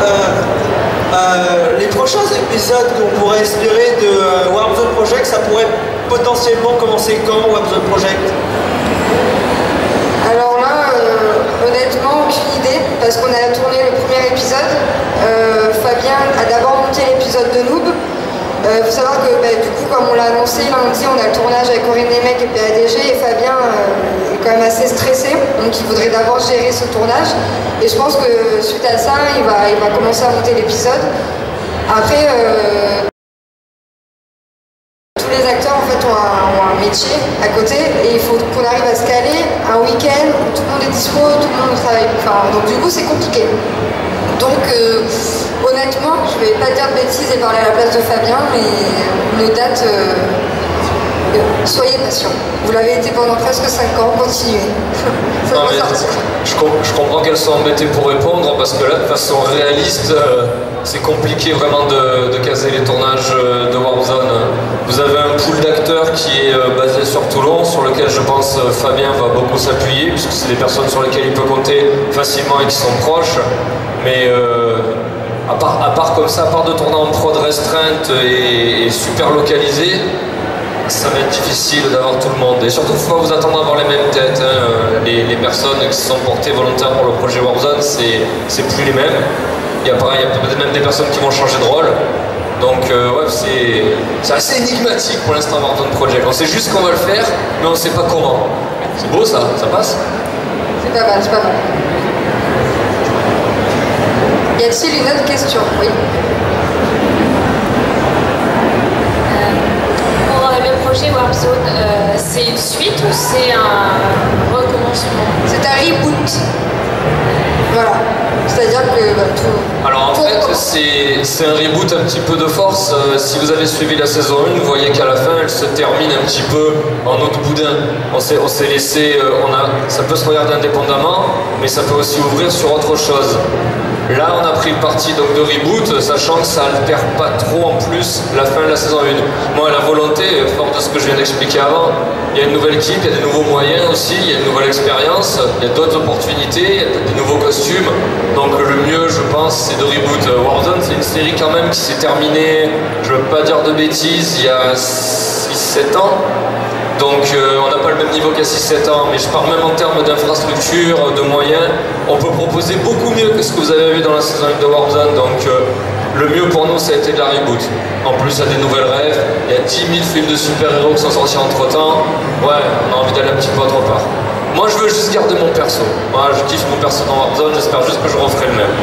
les prochains épisodes qu'on pourrait espérer de Warp Zone Project, ça pourrait potentiellement commencer quand, Warp Zone Project? Alors là, honnêtement, aucune idée, parce qu'on a tourné le premier épisode. Fabien a d'abord monté l'épisode de Noob. Faut savoir que du coup, comme on l'a annoncé lundi, on a le tournage avec Corinne Nemec et PADG, et Fabien est quand même assez stressé, donc il voudrait d'abord gérer ce tournage. Et je pense que suite à ça, il va commencer à monter l'épisode. Après, fait ont un métier à côté et il faut qu'on arrive à se caler un week-end où tout le monde est dispo, tout le monde travaille. Enfin, donc du coup c'est compliqué. Donc honnêtement, je vais pas dire de bêtises et parler à la place de Fabien, mais nos dates, soyez patients. Vous l'avez été pendant presque 5 ans, continuez. Ça va sortir. Je comprends qu'elles sont embêtées pour répondre parce que là, de façon réaliste, c'est compliqué vraiment de caser les tournages de Warzone. Vous avez un pool d'acteurs qui est basé sur Toulon, sur lequel je pense Fabien va beaucoup s'appuyer, puisque c'est des personnes sur lesquelles il peut compter facilement et qui sont proches. Mais à part comme ça, à part de tourner en prod restreinte et super localisé, ça va être difficile d'avoir tout le monde. Et surtout, il ne faut pas vous attendre à avoir les mêmes têtes. Hein. Les personnes qui se sont portées volontaires pour le projet Warzone, c'est plus les mêmes. Il y a peut-être même des personnes qui vont changer de rôle. Donc ouais, c'est assez énigmatique pour l'instant Warzone Project. On sait juste qu'on va le faire, mais on ne sait pas comment. C'est beau ça passe? C'est pas mal, c'est pas mal. Y a-t-il une autre question? Oui. Le projet Warzone, c'est une suite ou c'est un recommencement? C'est un reboot. Voilà. C'est-à-dire que tout... Alors en fait, c'est un reboot un petit peu de force. Si vous avez suivi la saison 1, vous voyez qu'à la fin, elle se termine un petit peu en autre boudin. On s'est laissé... ça peut se regarder indépendamment, mais ça peut aussi ouvrir sur autre chose. Là, on a pris le parti donc, de reboot, sachant que ça altère pas trop en plus la fin de la saison 1. Moi, la volonté, fort de ce que je viens d'expliquer avant, il y a une nouvelle équipe, il y a des nouveaux moyens aussi, il y a une nouvelle expérience, il y a d'autres opportunités, il y a des nouveaux costumes. Donc le mieux, je pense, c'est de reboot. Warzone, c'est une série quand même qui s'est terminée, je ne veux pas dire de bêtises, il y a 6-7 ans. Donc on n'a pas le même niveau qu'à 6-7 ans, mais je parle même en termes d'infrastructure, de moyens. On peut proposer beaucoup mieux que ce que vous avez vu dans la saison 1 de Warzone, donc le mieux pour nous, ça a été de la reboot. En plus, il y a des nouvelles rêves, il y a 10 000 films de super-héros qui sont sortis entre-temps. Ouais, on a envie d'aller un petit peu autre part. Moi, je veux juste garder mon perso. Voilà, je kiffe mon perso dans Warzone, j'espère juste que je referai le même.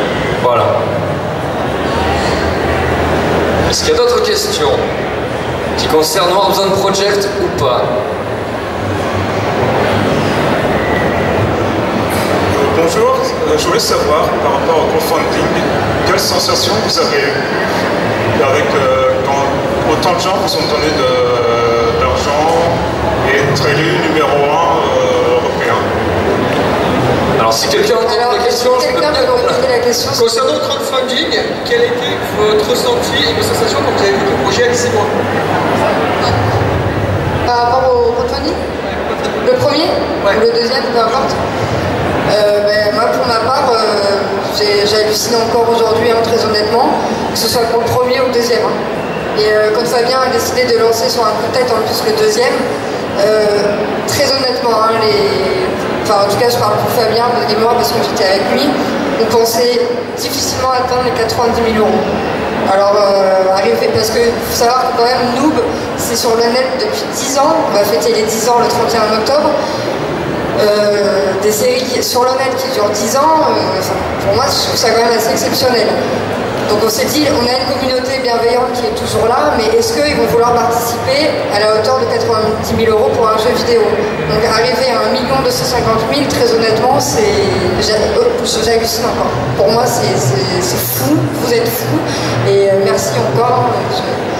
Voilà. Est-ce qu'il y a d'autres questions qui concernent Warzone Project ou pas? Bonjour, je voulais savoir par rapport au crowdfunding, quelle sensation vous avez eue avec quand autant de gens vous ont donné d'argent et être élu numéro 1 européen? Alors si quelqu'un entend la question, je peux bien poser la question. Concernant le crowdfunding, quel était votre ressenti et vos sensations quand vous avez vu le projet à 6 mois? Par rapport au crowdfunding? Le premier? Ouais. Ou le deuxième, peu importe. Moi, pour ma part, j'hallucine encore aujourd'hui, hein, très honnêtement, que ce soit pour le premier ou le deuxième. Hein. Et quand Fabien a décidé de lancer sur un coup de tête en plus le deuxième, très honnêtement, hein, en tout cas, je parle pour Fabien et moi parce que j'étais avec lui, on pensait difficilement atteindre les 90 000 €. Alors, parce que faut savoir que quand même, Noob, c'est sur le net depuis 10 ans, on va fêter les 10 ans le 31 octobre. Des séries sur le net qui durent 10 ans, pour moi, je trouve ça quand même assez exceptionnel. Donc on s'est dit, on a une communauté bienveillante qui est toujours là, mais est-ce qu'ils vont vouloir participer à la hauteur de 90 000 € pour un jeu vidéo? Donc arriver à 1 250 000, très honnêtement, j'hallucine encore. Pour moi, c'est fou, vous êtes fous, et merci encore.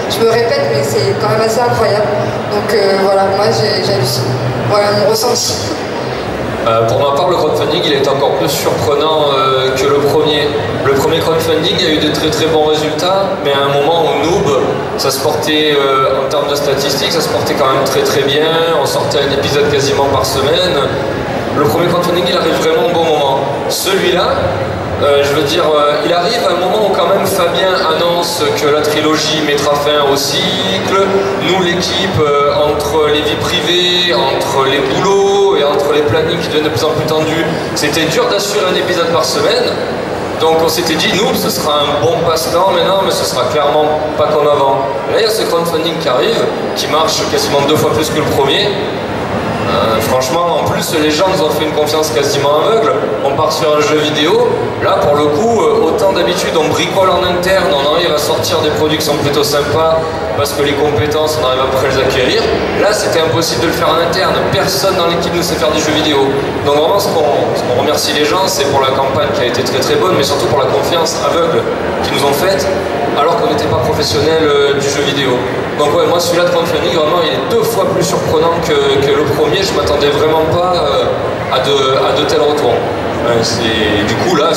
Je me répète, mais c'est quand même assez incroyable. Donc voilà, moi j'hallucine. Voilà mon ressenti. Pour ma part, le crowdfunding, il est encore plus surprenant que le premier. Le premier crowdfunding a eu de très très bons résultats, mais à un moment où Noob, ça se portait, en termes de statistiques, ça se portait quand même très très bien. On sortait un épisode quasiment par semaine. Le premier crowdfunding, il arrive vraiment au bon moment. Celui-là, je veux dire, il arrive à un moment où quand même Fabien annonce que la trilogie mettra fin au cycle. Nous, l'équipe, entre les vies privées, entre les boulots et entre les plannings qui deviennent de plus en plus tendus, c'était dur d'assurer un épisode par semaine. Donc on s'était dit, nous, ce sera un bon passe-temps maintenant, mais ce sera clairement pas comme avant. Là, il y a ce crowdfunding qui arrive, qui marche quasiment 2 fois plus que le premier. Franchement, en plus, les gens nous ont fait une confiance quasiment aveugle. On part sur un jeu vidéo. Là, pour le coup, autant d'habitude, on bricole en interne, on arrive à sortir des produits qui sont plutôt sympas parce que les compétences, on arrive après les acquérir. Là, c'était impossible de le faire en interne. Personne dans l'équipe ne sait faire du jeu vidéo. Donc vraiment, ce qu'on remercie les gens, c'est pour la campagne qui a été très très bonne, mais surtout pour la confiance aveugle qu'ils nous ont faite, alors qu'on n'était pas professionnel du jeu vidéo. Donc ouais, moi celui-là de Crowdfunding, vraiment, il est 2 fois plus surprenant que le premier. Je m'attendais vraiment pas à de tels retours. Du coup, là,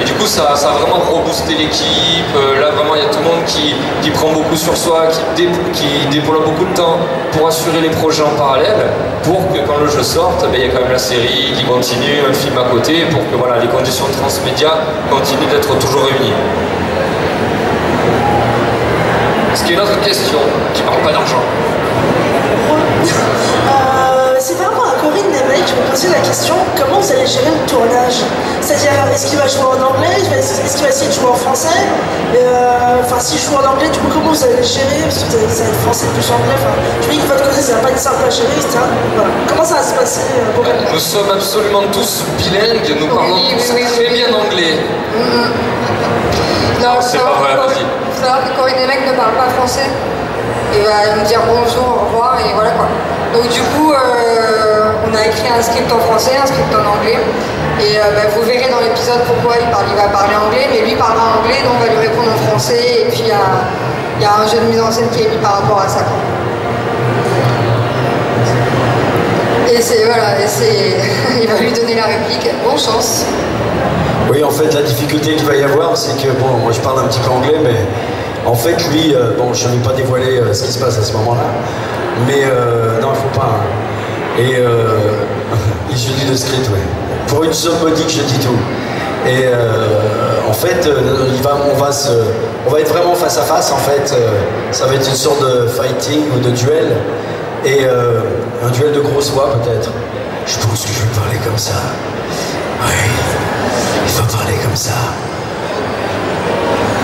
et du coup, ça a vraiment reboosté l'équipe. Là, vraiment, il y a tout le monde qui prend beaucoup sur soi, qui déploie beaucoup de temps pour assurer les projets en parallèle, pour que quand le jeu sorte, il y a quand même la série qui continue, un film à côté, pour que voilà, les conditions de transmédia continuent d'être toujours réunies. Est-ce qu'il y a une autre question qui ne parle pas d'argent? C'est par rapport à Corinne Nemec, je me posais la question, comment vous allez gérer le tournage? C'est-à-dire, est-ce qu'il va jouer en anglais? Est-ce qu'il va essayer de jouer en français? Enfin, s'il joue en anglais, du coup, comment vous allez gérer? Parce que ça va être français plus anglais. Enfin, je me dis que votre côté, ça va pas être simple à gérer, etc. Voilà. Comment ça va se passer? Nous sommes absolument tous bilingues, nous parlons tous très bien anglais. Non, c'est pas vrai, vas-y. Il faut savoir que Corinne Nemec ne parle pas français. Et va me dire bonjour, au revoir, et voilà quoi. Donc du coup, on a écrit un script en français, un script en anglais. Et vous verrez dans l'épisode pourquoi il va parler anglais, mais lui parlera anglais, donc on va lui répondre en français. Et puis il y a un jeu de mise en scène qui est mis par rapport à ça, quoi. Et voilà, il va lui donner la réplique. Bonne chance. Oui, en fait, la difficulté qu'il va y avoir, c'est que, bon, moi je parle un petit peu anglais, mais en fait, lui, bon, je ne vais pas dévoiler ce qui se passe à ce moment-là, mais non, il ne faut pas. Hein. Et je lis le script, ouais. Pour une somme modique, je dis tout. Et en fait, on va être vraiment face à face, en fait. Ça va être une sorte de fighting ou de duel. Et un duel de grosse voix, peut-être. Je pense que je vais parler comme ça. Oui, il faut parler comme ça.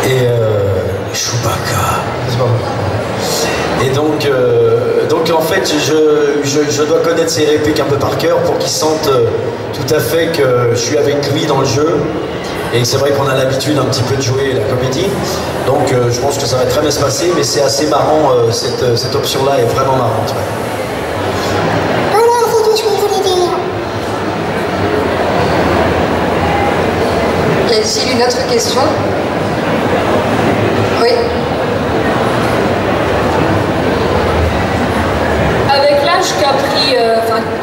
Et Chewbacca. Et donc en fait, je dois connaître ses répliques un peu par cœur pour qu'il sente tout à fait que je suis avec lui dans le jeu. Et c'est vrai qu'on a l'habitude un petit peu de jouer la comédie. Donc je pense que ça va très bien se passer, mais c'est assez marrant, cette option-là est vraiment marrante. Ouais. Voilà, c'est tout ce que je voulais dire. Y a-t-il une autre question? Oui. Avec l'âge qu'a pris,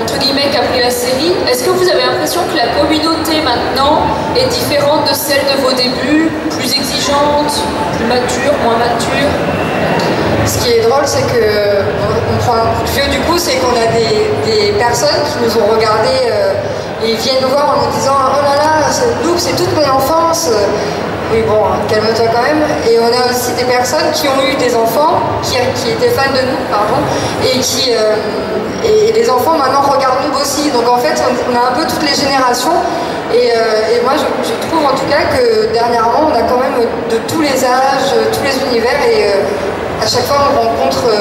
entre guillemets, qu'a pris la série, est-ce que vous avez l'impression que la communauté maintenant est différente de celle de vos débuts, plus exigeante, plus mature, moins mature? Ce qui est drôle, c'est que on prend un coup de vieux du coup, c'est qu'on a des personnes qui nous ont regardés et viennent nous voir en nous disant « Oh là là, c'est toute mon enfance !» Oui, bon, calme-toi quand même. Et on a aussi des personnes qui ont eu des enfants, qui étaient fans de nous, pardon, et les enfants maintenant regardent nous aussi. Donc en fait, on a un peu toutes les générations. Et moi, je trouve en tout cas que dernièrement, on a quand même de tous les âges, tous les univers, et à chaque fois, on rencontre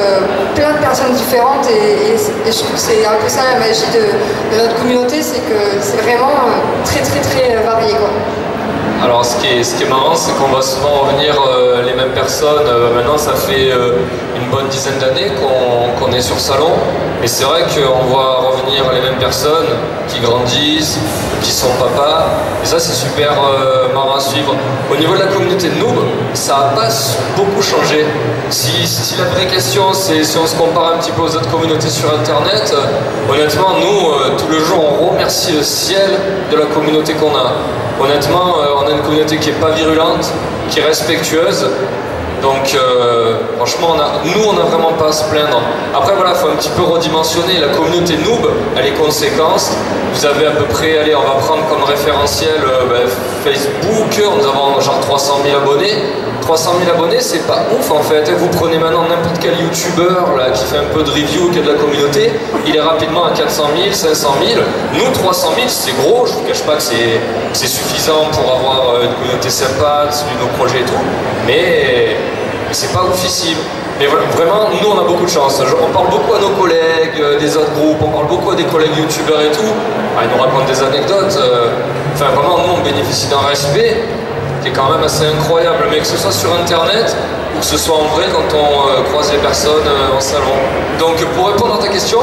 plein de personnes différentes. Et je trouve que c'est un peu ça la magie de notre communauté, c'est que c'est vraiment très, très, très varié, quoi. Alors ce qui est marrant, c'est qu'on va souvent revenir les mêmes personnes. Maintenant, ça fait une bonne dizaine d'années qu'on est sur Salon. Et c'est vrai qu'on voit revenir les mêmes personnes qui grandissent, qui sont papas. Et ça, c'est super marrant à suivre. Au niveau de la communauté de noob, ça n'a pas beaucoup changé. Si la vraie question, c'est si on se compare un petit peu aux autres communautés sur Internet, honnêtement, nous, tout le jour, on remercie le ciel de la communauté qu'on a. Honnêtement, on a une communauté qui n'est pas virulente, qui est respectueuse. Donc franchement, nous on n'a vraiment pas à se plaindre. Après voilà, il faut un petit peu redimensionner. La communauté noob, elle est conséquente. Vous avez à peu près, allez, on va prendre comme référentiel Facebook, nous avons genre 300 000 abonnés. 300 000 abonnés, c'est pas ouf en fait. Vous prenez maintenant n'importe quel youtubeur là, qui fait un peu de review, qui a de la communauté, il est rapidement à 400 000, 500 000. Nous, 300 000, c'est gros. Je vous cache pas que c'est suffisant pour avoir une communauté sympa, suivre nos projets et tout. Mais c'est pas oufissime. Mais vraiment, nous on a beaucoup de chance. On parle beaucoup à nos collègues des autres groupes, on parle beaucoup à des collègues youtubeurs et tout. Ah, ils nous racontent des anecdotes. Enfin vraiment, nous on bénéficie d'un respect qui est quand même assez incroyable. Mais que ce soit sur internet ou que ce soit en vrai quand on croise les personnes en salon. Donc pour répondre à ta question,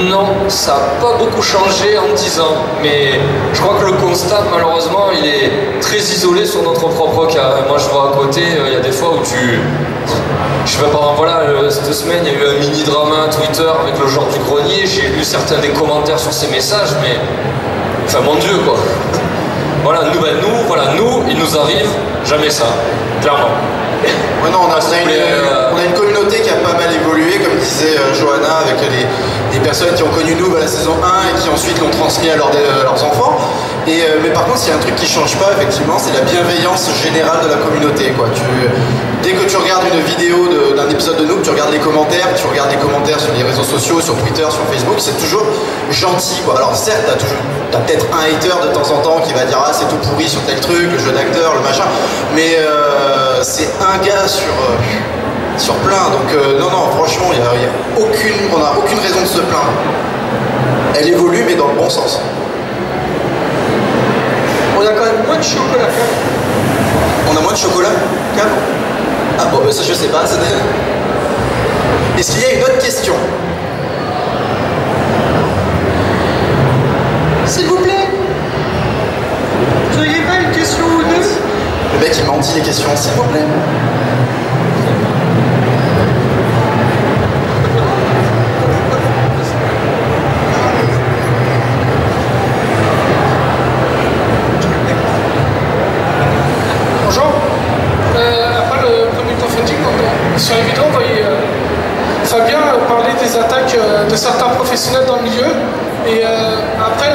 non, ça n'a pas beaucoup changé en 10 ans. Mais je crois que le constat, malheureusement, il est très isolé sur notre propre cas. Moi je vois à côté, il y a des fois où je sais pas, par exemple, voilà, cette semaine, il y a eu un mini-drama Twitter avec le genre du grenier. J'ai lu certains des commentaires sur ces messages, mais... Enfin, mon Dieu, quoi. Voilà, nous, il nous arrive jamais ça, clairement. Ouais, non, on a une communauté qui a pas mal évolué, comme disait Johanna, avec des personnes qui ont connu Noob à la saison 1 et qui ensuite l'ont transmis à leurs enfants. Mais par contre, s'il y a un truc qui change pas, effectivement, c'est la bienveillance générale de la communauté, quoi. Dès que tu regardes une vidéo d'un épisode de Noob, tu regardes les commentaires sur les réseaux sociaux, sur Twitter, sur Facebook, c'est toujours gentil, quoi. Alors certes, t'as peut-être un hater de temps en temps qui va dire « Ah, c'est tout pourri sur tel truc, le jeu d'acteur, le machin », mais c'est un gars sur plein, donc non, franchement, on n'a aucune raison de se plaindre. Elle évolue, mais dans le bon sens. On a quand même moins de chocolat qu'avant. On a moins de chocolat qu'avant. Ah bon, bah ça je sais pas. Est-ce qu'il y a une autre question? S'il vous plaît, vous n'auriez pas une question ou deux? Le mec il mentit les questions, s'il vous plaît. Sur les vidéos, on voyait Fabien parler des attaques de certains professionnels dans le milieu. Et après,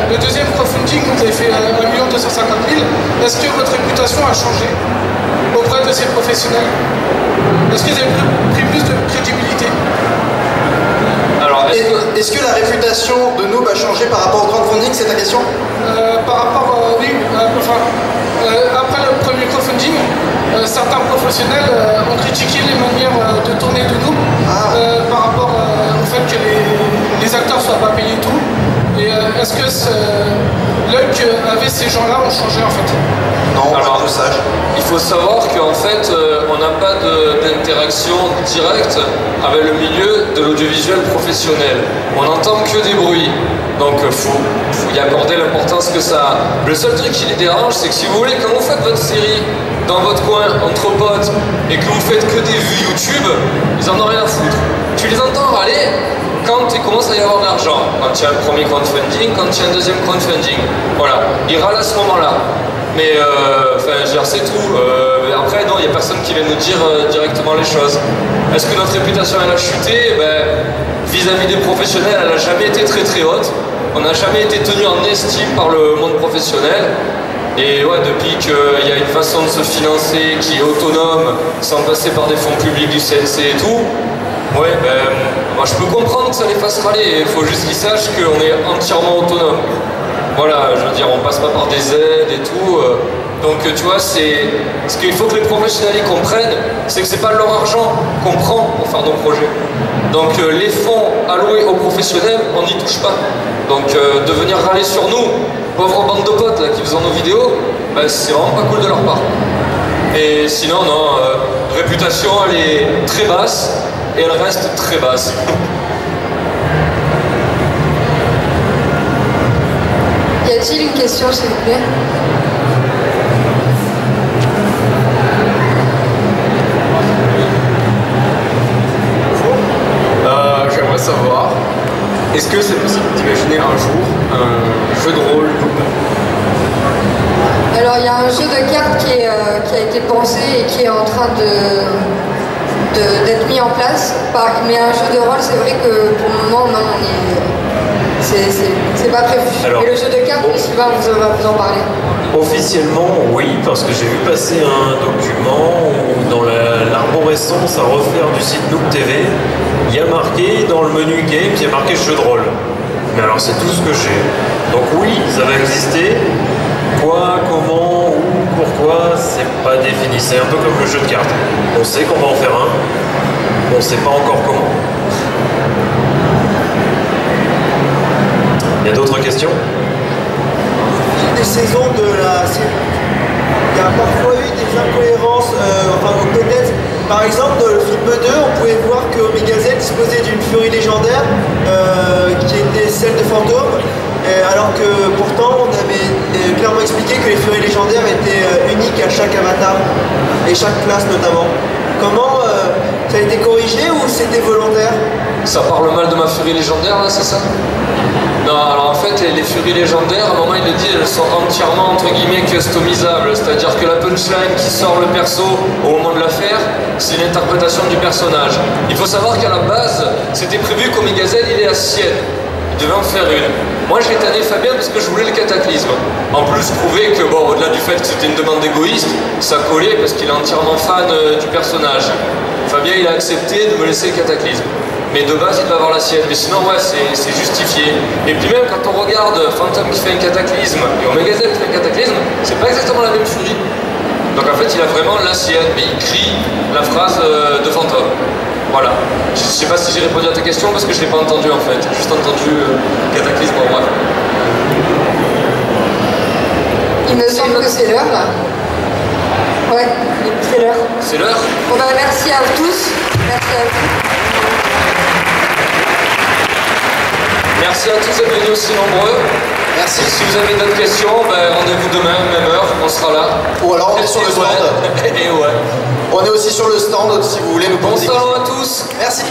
le deuxième crowdfunding, vous avez fait 1 250 000. Est-ce que votre réputation a changé auprès de ces professionnels? Est-ce que vous avez pris plus de crédibilité? Alors, est-ce que la réputation de Noob a changé par rapport au crowdfunding, c'est ta question? Par rapport, oui, après le premier crowdfunding, certains professionnels ont critiqué les manières de tourner de Noob par rapport au fait que les acteurs ne soient pas payés et tout. Et est-ce que l'œil qu'avaient ces gens-là ont changé en fait? Non, alors, sage. Il faut savoir qu'en fait, on n'a pas d'interaction directe avec le milieu de l'audiovisuel professionnel. On n'entend que des bruits. Donc faut y accorder l'importance que ça a. Le seul truc qui les dérange, c'est que si vous voulez, quand vous faites votre série dans votre coin, entre potes, et que vous faites que des vues YouTube, ils en ont rien à foutre. Tu les entends râler quand il commence à y avoir de l'argent. Quand il y a un premier crowdfunding, quand il y a un deuxième crowdfunding. Voilà, ils râlent à ce moment-là. Mais enfin, c'est tout. Après, non, il n'y a personne qui vient nous dire directement les choses. Est-ce que notre réputation elle a chuté? Vis-à-vis des professionnels, elle n'a jamais été très très haute. On n'a jamais été tenu en estime par le monde professionnel. Et ouais, depuis qu'il y a une façon de se financer qui est autonome, sans passer par des fonds publics du CNC et tout, ouais, moi je peux comprendre que ça les fasse râler. Il faut juste qu'ils sachent qu'on est entièrement autonome. Voilà, je veux dire, on passe pas par des aides et tout. Donc tu vois, ce qu'il faut que les professionnels y comprennent, c'est que c'est pas leur argent qu'on prend pour faire nos projets. Donc les fonds alloués aux professionnels, on n'y touche pas. Donc de venir râler sur nous, pauvres bandes de potes là, qui faisaient nos vidéos, c'est vraiment pas cool de leur part. Et sinon, non, réputation elle est très basse et elle reste très basse. Y a-t-il une question, s'il vous plaît? J'aimerais savoir, est-ce que c'est possible d'imaginer un jour un jeu de rôle Noob? Alors il y a un jeu de cartes qui a été pensé et qui est en train d'être mis en place. Mais un jeu de rôle, c'est vrai que pour le moment, non, c'est pas prévu. Alors, mais le jeu de cartes, Sylvain va vous en parler. Officiellement, oui, parce que j'ai vu passer un document où dans l'arborescence à refaire du site Noob TV, il y a marqué dans le menu game, il y a marqué jeu de rôle. Mais alors c'est tout ce que j'ai. Donc oui, ça va exister. Quoi, comment, où, pourquoi, c'est pas défini. C'est un peu comme le jeu de cartes. On sait qu'on va en faire un. On ne sait pas encore comment. Il y a d'autres questions? Des saisons de la série. Il y a parfois eu des incohérences, enfin peut-être, par exemple dans le film 2, on pouvait voir que Omega Z disposait d'une furie légendaire qui était celle de Fantôme, alors que pourtant on avait clairement expliqué que les furies légendaires étaient uniques à chaque avatar et chaque classe notamment. Comment ça a été corrigé ou c'était volontaire? Ça parle mal de ma furie légendaire là, c'est ça? Non, alors en fait, les furies légendaires, à un moment il le dit, elles sont entièrement entre guillemets customisables. C'est-à-dire que la punchline qui sort le perso au moment de la faire, c'est une interprétation du personnage. Il faut savoir qu'à la base, c'était prévu qu'Omega Z il ait la sienne. Il devait en faire une. Moi j'ai tanné Fabien parce que je voulais le cataclysme. En plus, je trouvais que, bon, au-delà du fait que c'était une demande égoïste, ça collait parce qu'il est entièrement fan du personnage. Fabien il a accepté de me laisser le cataclysme. Mais de base, il doit avoir la sienne. Mais sinon, ouais, c'est justifié. Et puis même, quand on regarde Phantom qui fait un cataclysme et Omega Z qui fait un cataclysme, c'est pas exactement la même furie. Donc en fait, il a vraiment la sienne, mais il crie la phrase de Phantom. Voilà. Je sais pas si j'ai répondu à ta question, parce que je l'ai pas entendu en fait. J'ai juste entendu cataclysme en bref. Il me semble que c'est l'heure, là. Ouais, c'est l'heure. C'est l'heure? Bon bah merci à vous tous. Merci à vous. Merci à tous d'être venus aussi nombreux. Merci. Si vous avez d'autres questions, ben, rendez-vous demain, même heure, on sera là. Ou alors on est sur le stand. Et ouais. On est aussi sur le stand si vous voulez nous Bon poser. salon à tous. Merci.